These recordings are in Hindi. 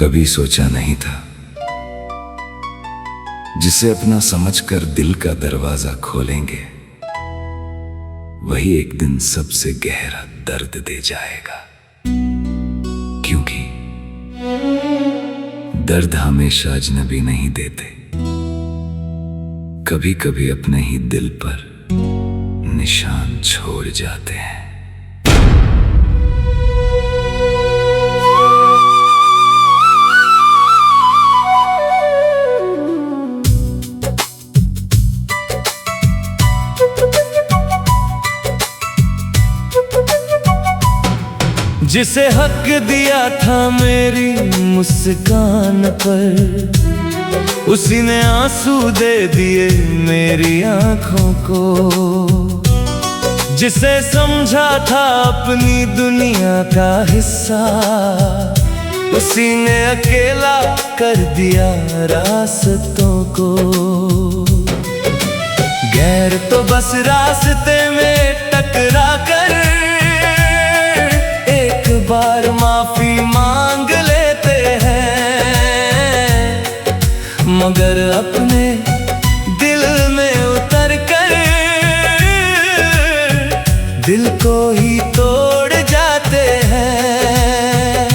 कभी सोचा नहीं था जिसे अपना समझकर दिल का दरवाजा खोलेंगे वही एक दिन सबसे गहरा दर्द दे जाएगा। क्योंकि दर्द हमेशा अजनबी नहीं देते, कभी कभी अपने ही दिल पर निशान छोड़ जाते हैं। जिसे हक दिया था मेरी मुस्कान पर, उसी ने आंसू दे दिए मेरी आंखों को। जिसे समझा था अपनी दुनिया का हिस्सा, उसी ने अकेला कर दिया रास्तों को। गैर तो बस रास्ते में टकरा कर बार माफी मांग लेते हैं, मगर अपने दिल में उतर कर दिल को ही तोड़ जाते हैं।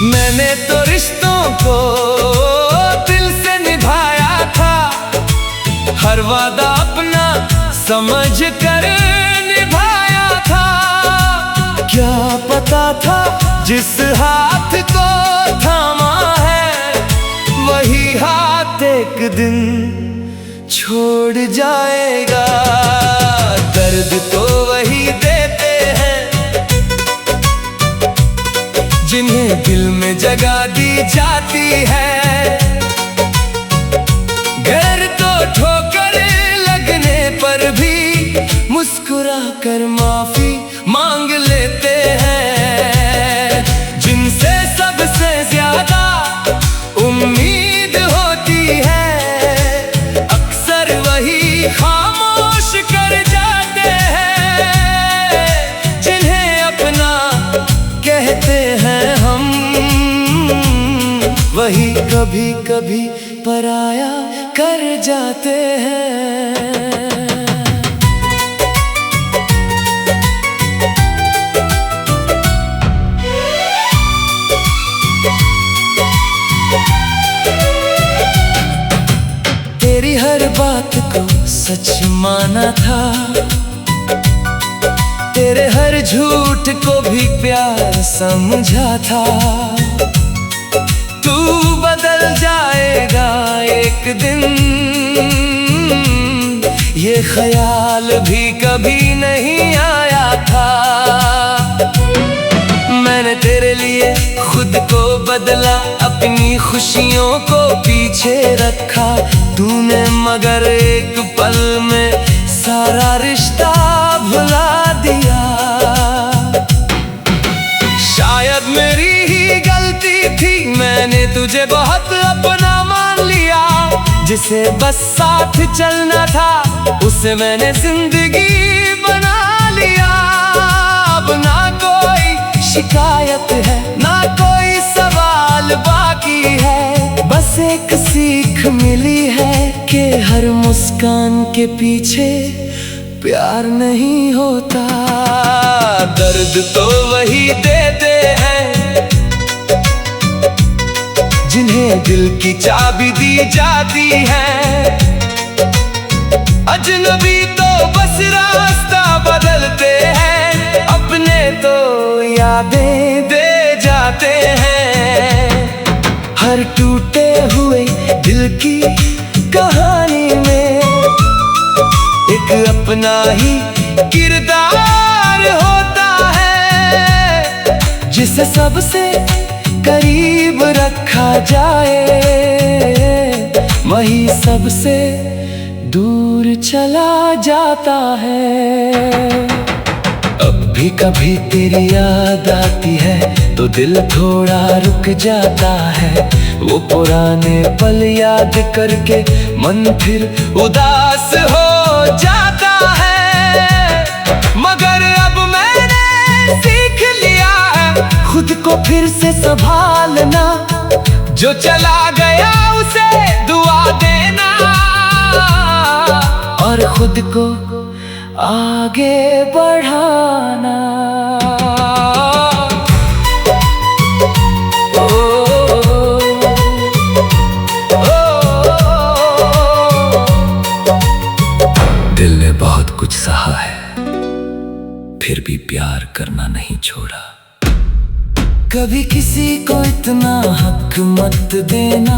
मैंने तो रिश्तों को दिल से निभाया था, हर वादा अपना समझ कर निभाया था। क्या पता था जिस हाथ को थामा है वही हाथ एक दिन छोड़ जाएगा। दर्द तो वही देते हैं जिन्हें दिल में जगह दी जाती है। घर तो ठोकर लगने पर भी मुस्कुरा कर माफी मांग लेते हैं। जिनसे सबसे ज्यादा उम्मीद होती है, अक्सर वही खामोश कर जाते हैं। जिन्हें अपना कहते हैं हम, वही कभी कभी पराया कर जाते हैं। तेरी हर बात को सच माना था, तेरे हर झूठ को भी प्यार समझा था। तू बदल जाएगा एक दिन, ये ख्याल भी कभी नहीं आया था। मैंने तेरे लिए खुद को बदला, अपनी खुशियों को पीछे रखा। तूने मगर एक पल में सारा रिश्ता भुला दिया। शायद मेरी ही गलती थी, मैंने तुझे बहुत अपना मान लिया। जिसे बस साथ चलना था उसे मैंने जिंदगी बना लिया। अब ना कोई शिकायत है, ना कोई सवाल बाकी है। बस एक सीख मिली है कि हर मुस्कान के पीछे प्यार नहीं होता। दर्द तो वही देते हैं जिन्हें दिल की चाबी दी जाती है। अजनबी तो बस रास्ता बदलते हैं, अपने तो यादें दे जाते हैं। हर टूटे हुए दिल की कहानी में एक अपना ही किरदार होता है। जिसे सबसे करीब रखा जाए वही सबसे दूर चला जाता है। अब भी कभी तेरी याद आती है तो दिल थोड़ा रुक जाता है। वो पुराने पल याद करके मन फिर उदास हो जाता है। मगर अब मैंने सीख लिया है खुद को फिर से संभालना, जो चला गया उसे दुआ देना, और खुद को आगे बढ़ाना। दिल ने बहुत कुछ सहा है, फिर भी प्यार करना नहीं छोड़ा। कभी किसी को इतना हक मत देना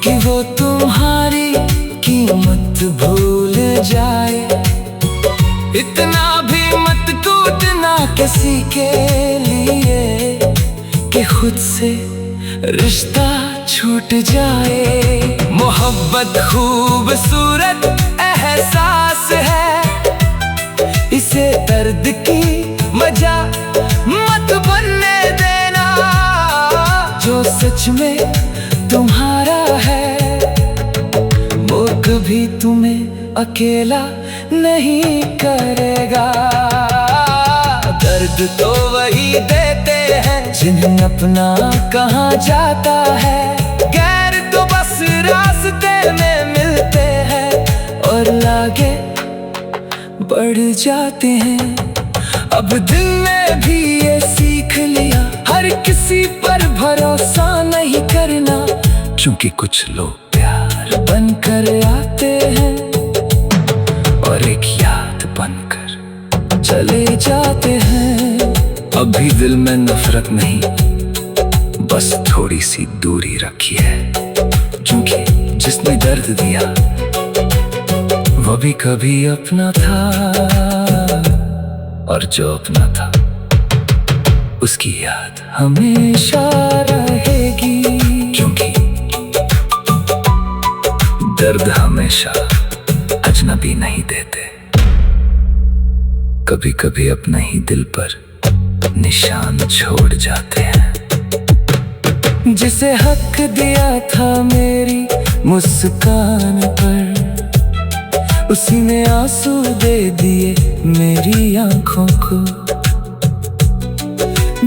कि वो तुम्हारी कीमत भूल जाए। इतना भी मत टूटना किसी के लिए कि खुद से रिश्ता छूट जाए। मोहब्बत खूबसूरत एहसास है, इसे दर्द की वजह मत बनने देना। जो सच में तुम्हारा है वो कभी तुम्हें अकेला नहीं करेगा। दर्द तो वही देते हैं जिन्हें अपना कहा जाता है। गैर तो बस रास्ते में मिलते हैं और आगे बढ़ जाते हैं। अब दिल ने भी ये सीख लिया, हर किसी पर भरोसा नहीं करना, क्योंकि कुछ लोग प्यार बनकर आते हैं और एक याद बनकर चले जाते हैं। अभी दिल में नफरत नहीं, बस थोड़ी सी दूरी रखी है, क्योंकि जिसने दर्द दिया वो भी कभी अपना था, और जो अपना था उसकी याद हमेशा रहेगी। क्योंकि दर्द हमेशा अजनबी नहीं देते, कभी कभी अपने ही दिल पर निशान छोड़ जाते हैं। जिसे हक दिया था मेरी मुस्कान पर, उसी ने आंसू दे दिए मेरी आंखों को।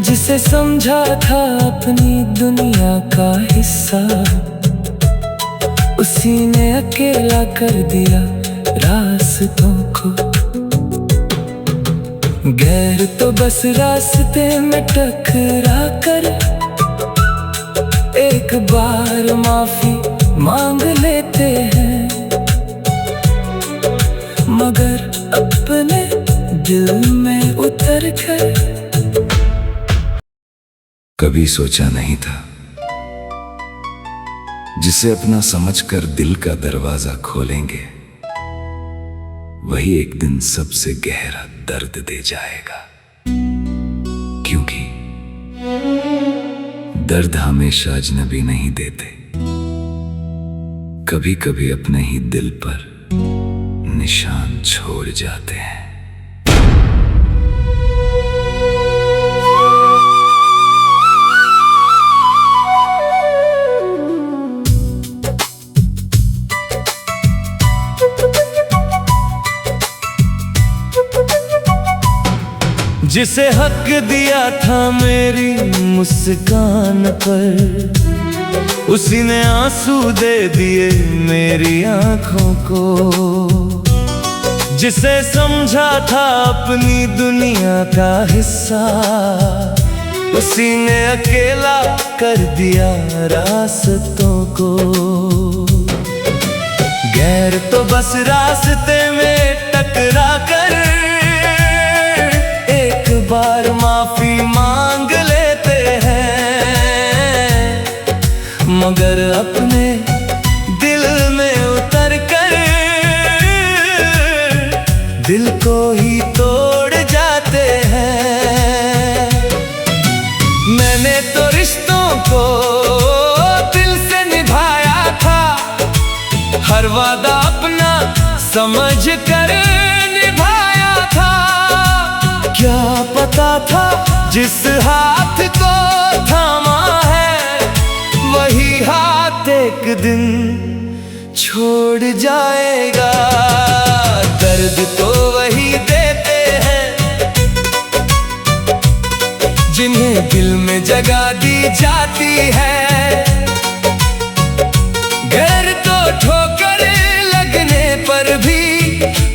जिसे समझा था अपनी दुनिया का हिस्सा, उसी ने अकेला कर दिया रास्तों को। गैर तो बस रास्ते में टकरा कर एक बार माफी मांग लेते हैं, मगर अपने दिल में उतर कर कभी सोचा नहीं था जिसे अपना समझकर दिल का दरवाजा खोलेंगे वही एक दिन सबसे गहरा दर्द दे जाएगा। क्योंकि दर्द हमेशा अजनबी नहीं देते, कभी कभी अपने ही दिल पर निशान छोड़ जाते हैं। जिसे हक दिया था मेरी मुस्कान पर, उसी ने आंसू दे दिए मेरी आंखों को। जिसे समझा था अपनी दुनिया का हिस्सा, उसी ने अकेला कर दिया रास्तों को। गैर तो बस रास्ते में टकरा कर एक बार माफी मांग लेते हैं, मगर अपने दिल में उतर कर दिल को ही तोड़ जाते हैं। मैंने तो रिश्तों को दिल से निभाया था, हर वादा अपना समझ कर निभाया था। क्या पता था जिस हाथ को थामा है वही हाथ एक दिन छोड़ जाएगा। दर्द तो वही देते हैं दिल में जगा दी जाती है। घर तो ठोकर लगने पर भी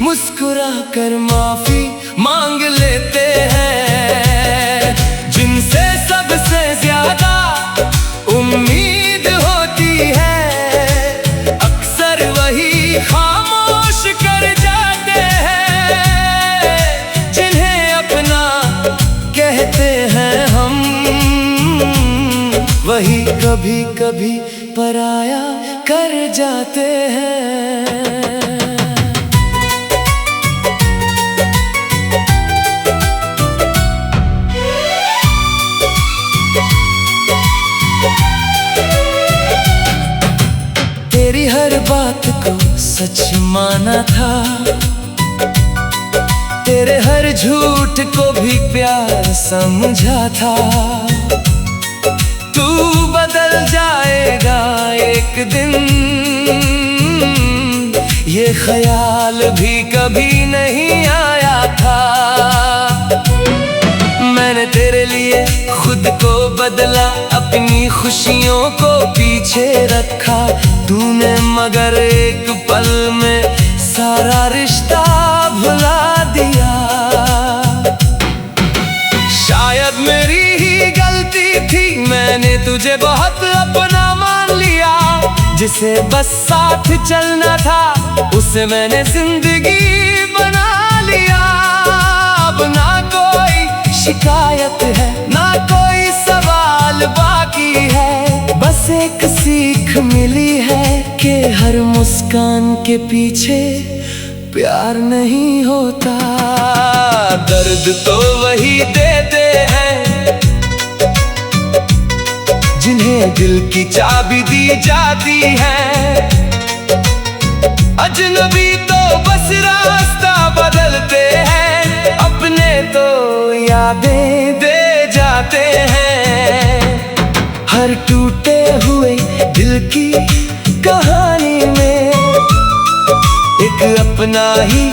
मुस्कुरा कर माफी मांग लेते हैं। जिनसे सबसे ज्यादा उम्मीद होती है, अक्सर वही खामोश कर जाते हैं। जिन्हें अपना कहते हैं हम, वही कभी कभी पराया कर जाते हैं। तेरी हर बात को सच माना था, तेरे हर झूठ को भी प्यार समझा था। तू बदल जाएगा एक दिन, ये ख्याल भी कभी नहीं आया था। मैंने तेरे लिए खुद को बदला, अपनी खुशियों को पीछे रखा। तूने मगर एक पल में सारा रिश्ता भुला दिया। शायद मेरी ही गलती थी, मैंने तुझे बहुत अपना मान लिया। जिसे बस साथ चलना था, उसे मैंने जिंदगी बना लिया। अब ना कोई शिकायत है, ना कोई सवाल बाकी है। बस एक सीख मिली है कि हर मुस्कान के पीछे प्यार नहीं होता। दर्द तो वही देते हैं जिन्हें दिल की चाबी दी जाती है। अजनबी तो बस रास्ता बदलते हैं, अपने तो यादें दे जाते हैं। हर टूटे हुए दिल की कहानी में एक अपना ही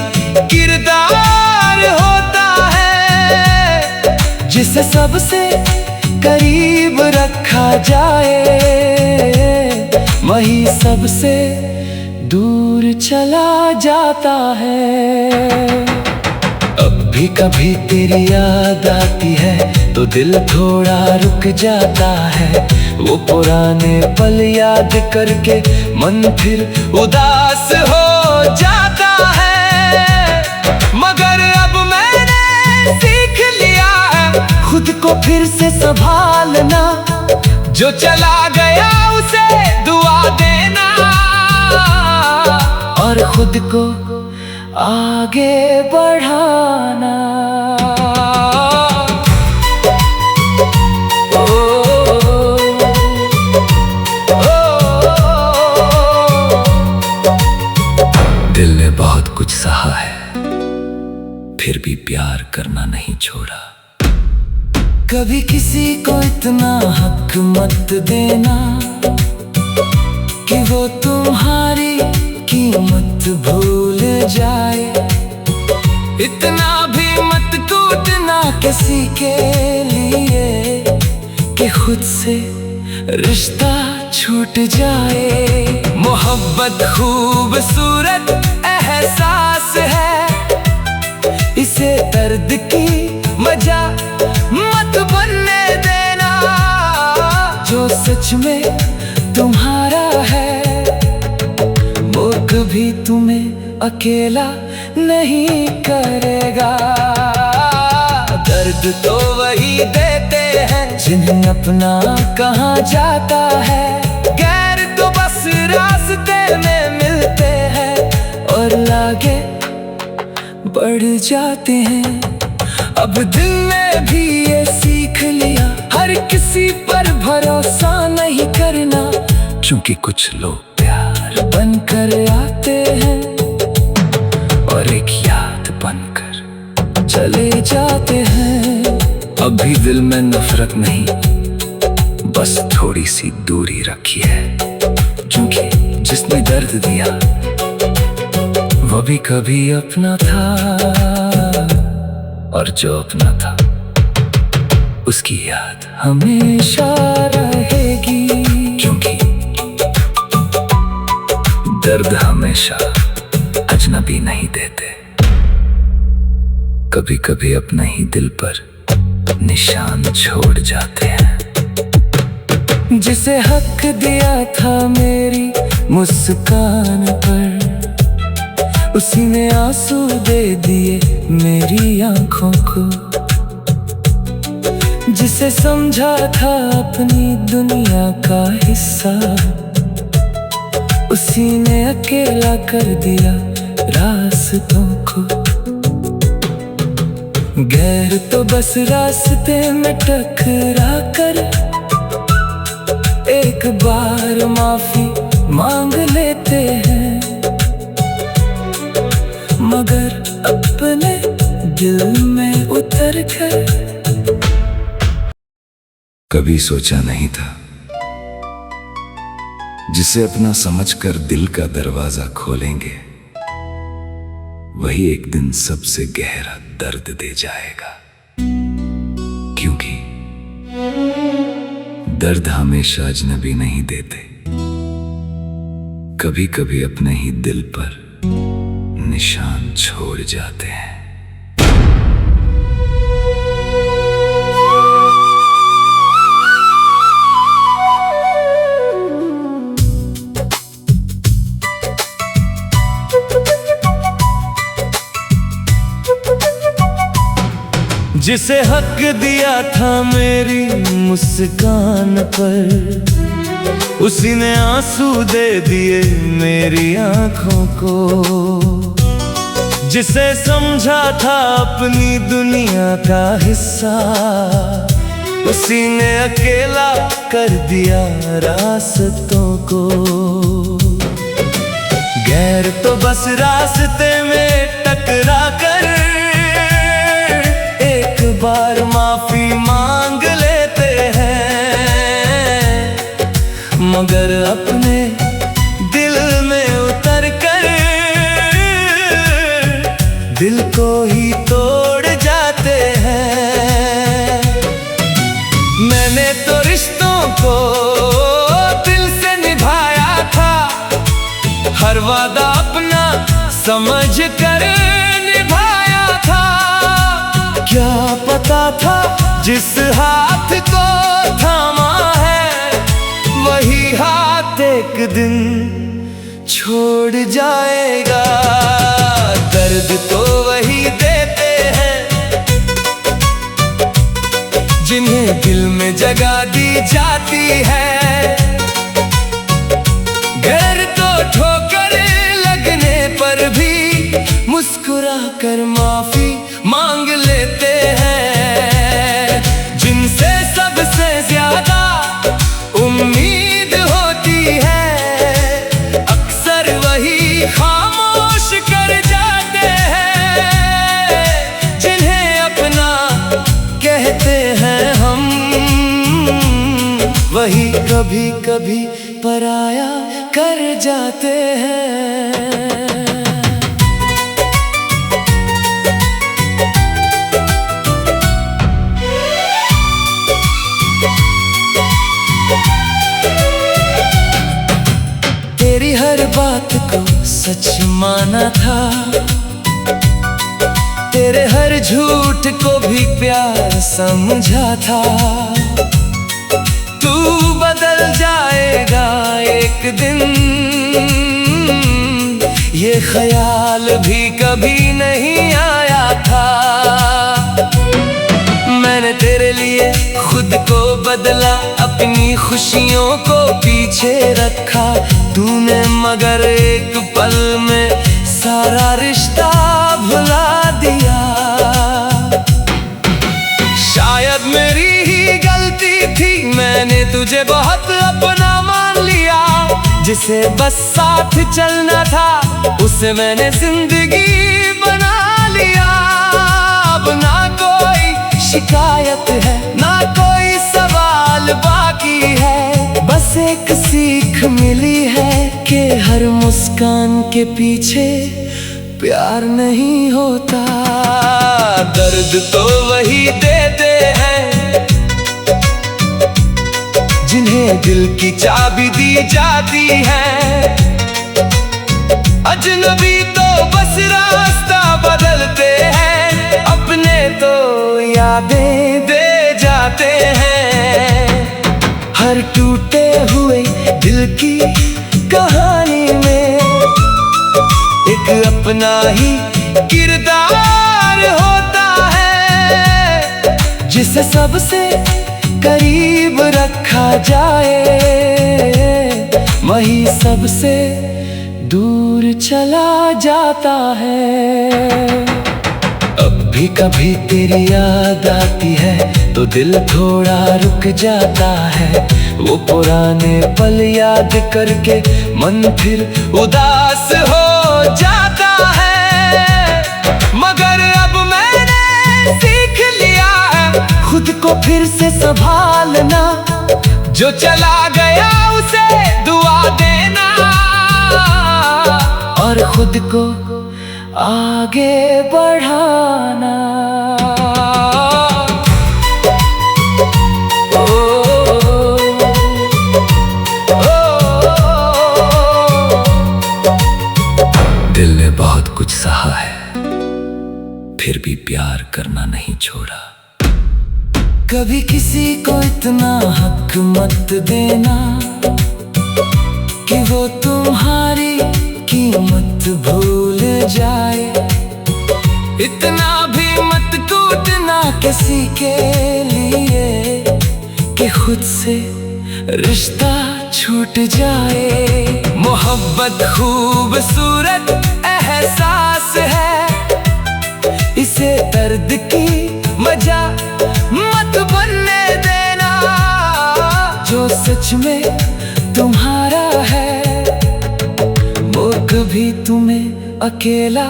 किरदार होता है। जिसे सबसे करीब रखा जाए, वही सबसे दूर चला जाता है। अब भी कभी तेरी याद आती है तो दिल थोड़ा रुक जाता है। वो पुराने पल याद करके मन फिर उदास हो जाता है। मगर अब मैंने सीख लिया है खुद को फिर से संभालना। जो चला गया उसे दुआ देना और खुद को आगे बढ़ाना। दिल ने बहुत कुछ सहा है, फिर भी प्यार करना नहीं छोड़ा। कभी किसी को इतना हक मत देना कि वो तुम्हारी कीमत भूल जाए। इतना भी मत टूटना किसी के लिए कि खुद से रिश्ता छूट जाए। मोहब्बत खूबसूरत एहसास है, इसे दर्द की वजह मत बनने देना। जो सच में तुम्हारा है वो कभी तुम्हें अकेला नहीं करेगा। दर्द तो वही देते हैं जिन्हें अपना कहा जाता है। गैर तो बस रास्ते में मिलते हैं और आगे बढ़ जाते हैं। अब दिल ने भी ये सीख लिया, हर किसी पर भरोसा नहीं करना। क्योंकि कुछ लोग प्यार बनकर आते हैं और एक याद बनकर चले जाते हैं। अब भी दिल में नफरत नहीं, बस थोड़ी सी दूरी रखी है। क्योंकि जिसने दर्द दिया वो भी कभी अपना था, और जो अपना था उसकी याद हमेशा रहेगी, क्योंकि दर्द हमेशा अजनबी नहीं देते, कभी कभी अपने ही दिल पर निशान छोड़ जाते हैं। जिसे हक दिया था मेरी मुस्कान पर, उसी ने आंसू दे दिए मेरी आंखों को। जिसे समझा था अपनी दुनिया का हिस्सा, उसी ने अकेला कर दिया रास्तों को। गैर तो बस रास्ते में टकरा कर एक बार माफी मांग लेते हैं, मगर अपने दिल में उतर कर कभी सोचा नहीं था, जिसे अपना समझकर दिल का दरवाजा खोलेंगे, वही एक दिन सबसे गहरा दर्द दे जाएगा। क्योंकि दर्द हमेशा अजनबी नहीं देते, कभी कभी अपने ही दिल पर निशान छोड़ जाते हैं। जिसे हक दिया था मेरी मुस्कान पर, उसी ने आंसू दे दिए मेरी आंखों को। जिसे समझा था अपनी दुनिया का हिस्सा, उसी ने अकेला कर दिया रास्तों को। गैर तो बस रास्ते में टकरा कर बार माफी मांग लेते हैं, मगर अपने दिल में उतर कर दिल को ही तोड़ जाते हैं। मैंने तो रिश्तों को दिल से निभाया था, हर वादा अपना समझ कर निभाया था। क्या पता था जिस हाथ को थामा है, वही हाथ एक दिन छोड़ जाएगा। दर्द तो वही देते हैं जिन्हें दिल में जगह दी जाती है। घर तो ठोकर लगने पर भी मुस्कुरा कर माफी मांग लेते हैं। जिनसे सबसे ज्यादा उम्मीद होती है, अक्सर वही खामोश कर जाते हैं। जिन्हें अपना कहते हैं हम, वही कभी कभी पराया कर जाते हैं। तेरी हर बात को सच माना था, तेरे हर झूठ को भी प्यार समझा था। तू बदल जाएगा एक दिन, ये ख्याल भी कभी नहीं आया था। मैंने तेरे लिए खुद को बदला, अपनी खुशियों को पीछे रखा। तूने मगर एक पल में सारा रिश्ता भुला दिया। शायद मेरी ही गलती थी, मैंने तुझे बहुत अपना मान लिया। जिसे बस साथ चलना था, उसे मैंने जिंदगी बना लिया। अब ना कोई शिकायत है, ना कोई सवाल बाकी है। बस एक सीख मिली है कि हर मुस्कान के पीछे प्यार नहीं होता। दर्द तो वही देते हैं जिन्हें दिल की चाबी दी जाती है। अजनबी तो बस रास्ता बदलते हैं, अपने तो यादें दे जाते हैं। हर टूटे हुए दिल की कहानी में एक अपना ही किरदार होता है, जिसे सबसे करीब रखा जाए वही सबसे दूर चला जाता है। अब भी कभी तेरी याद आती है तो दिल थोड़ा रुक जाता है। वो पुराने पल याद करके मन फिर उदास हो जाता है। मगर अब मैंने सीख लिया है खुद को फिर से संभालना, जो चला गया उसे दुआ देना और खुद को आगे बढ़ाना। दिल ने बहुत कुछ सहा है, फिर भी प्यार करना नहीं छोड़ा। कभी किसी को इतना हक मत देना कि वो तुम्हारी कीमत भूल जाए। इतना भी मत टूटना किसी के लिए कि खुद से रिश्ता छूट जाए। मोहब्बत खूबसूरत एहसास है, इसे दर्द की वजह मत बनने देना। जो सच में तुम्हारा है वो कभी तुम्हें अकेला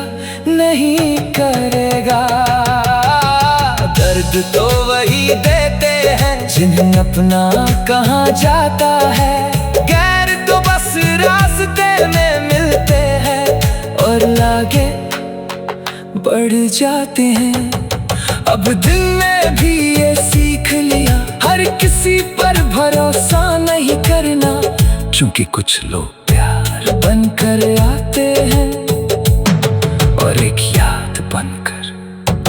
नहीं करेगा। दर्द तो वही देते हैं जिन्हें अपना कहा जाता है। गैर तो बस रास्ते में मिलते हैं और आगे बढ़ जाते हैं। अब दिल ने भी ये सीख लिया, हर किसी पर भरोसा नहीं करना, क्योंकि कुछ लोग प्यार बनकर आते हैं और एक याद बनकर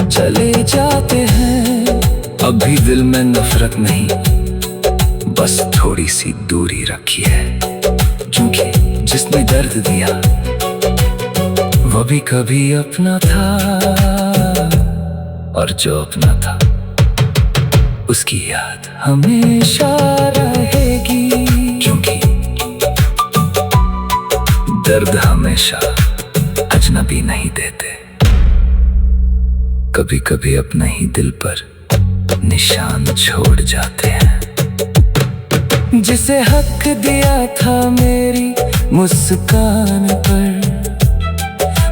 चले जाते हैं। अब भी दिल में नफरत नहीं, बस थोड़ी सी दूरी रखी है। क्योंकि जिसने दर्द दिया वो भी कभी अपना था, और जो अपना था उसकी याद हमेशा रहेगी। क्योंकि दर्द हमेशा अजनबी नहीं देते, कभी कभी अपने ही दिल पर निशान छोड़ जाते हैं। जिसे हक दिया था मेरी मुस्कान पर,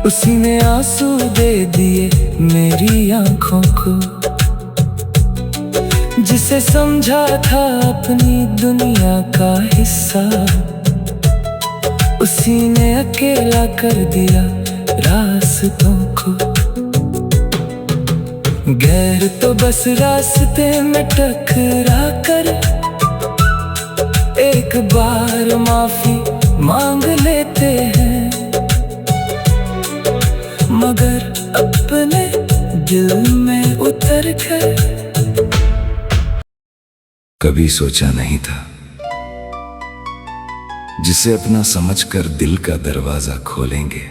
उसी ने आंसू दे दिए मेरी आंखों को। जिसे समझा था अपनी दुनिया का हिस्सा, उसी ने अकेला कर दिया रास्तों को। गैर तो बस रास्ते में टकरा कर एक बार माफी मांग लेते हैं, मगर अपने दिल में उतर कर कभी सोचा नहीं था जिसे अपना समझकर दिल का दरवाजा खोलेंगे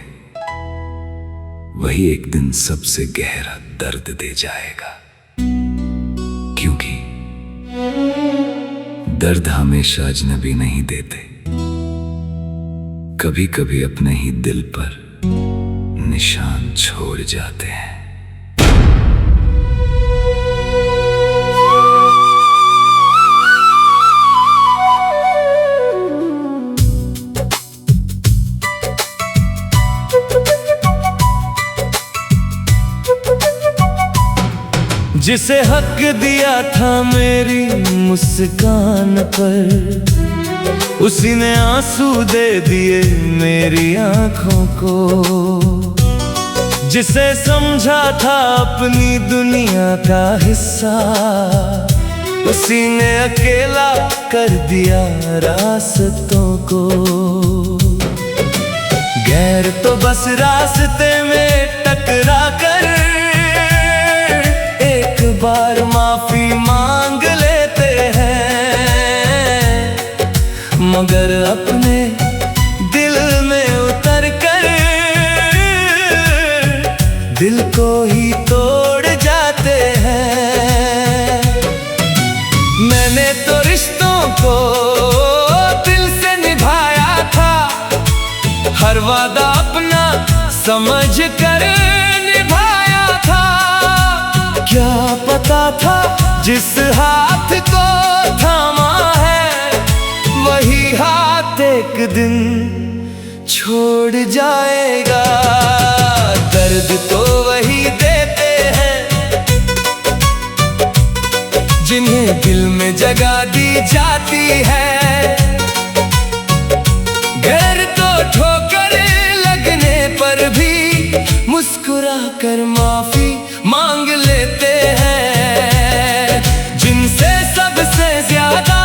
वही एक दिन सबसे गहरा दर्द दे जाएगा। क्योंकि दर्द हमेशा अजनबी नहीं देते, कभी कभी अपने ही दिल पर निशान छोड़ जाते हैं। जिसे हक दिया था मेरी मुस्कान पर, उसी ने आंसू दे दिए मेरी आंखों को। जिसे समझा था अपनी दुनिया का हिस्सा, उसी ने अकेला कर दिया रास्तों को। गैर तो बस रास्ते में टकरा कर एक बार माफी मांग लेते हैं, मगर अपने दिल में उतर कर दिल को ही तोड़ जाते हैं। मैंने तो रिश्तों को दिल से निभाया था, हर वादा अपना समझ कर निभाया था। क्या पता था जिस हाथ को थामा है वही हाथ एक दिन छोड़ जाएगा। दर्द तो वही देते हैं जिन्हें दिल में जगह दी जाती है। घर तो ठोकर लगने पर भी मुस्कुरा कर माफी मांग लेते हैं। जिनसे सबसे ज्यादा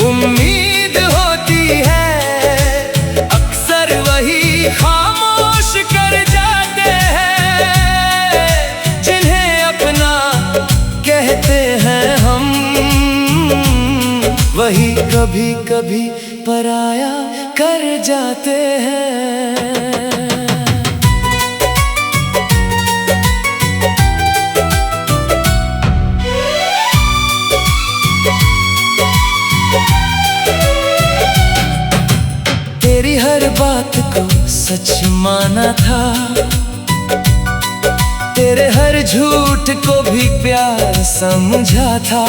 उम्मीद होती है अक्सर वही खामोश कर जाते हैं। जिन्हें अपना कहते हैं हम वही कभी कभी पराया कर जाते हैं। तेरी हर बात को सच माना था, तेरे हर झूठ को भी प्यार समझा था।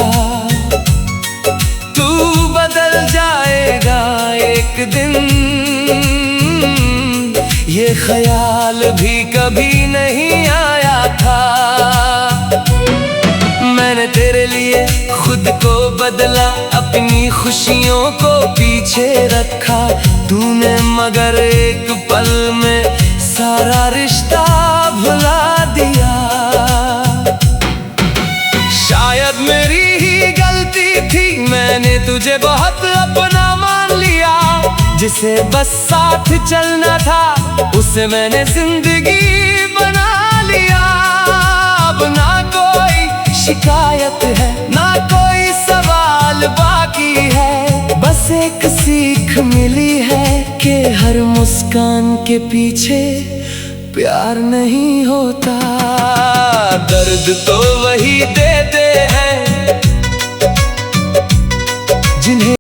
तू बदल जाएगा एक दिन ये ख्याल भी कभी नहीं आया था। मैंने तेरे लिए खुद को बदला, अपनी खुशियों को पीछे रखा। तूने मगर एक पल में सारा रिश्ता भुला दिया। शायद मेरी ही गलती थी, मैंने तुझे बहुत अपना मान लिया। जिसे बस साथ चलना था उसे मैंने जिंदगी बना लिया। अब ना कोई शिकायत है ना कोई सवाल बाकी है, बस एक सीख मिली है कि हर मुस्कान के पीछे प्यार नहीं होता। दर्द तो वही देते हैं जिन्हें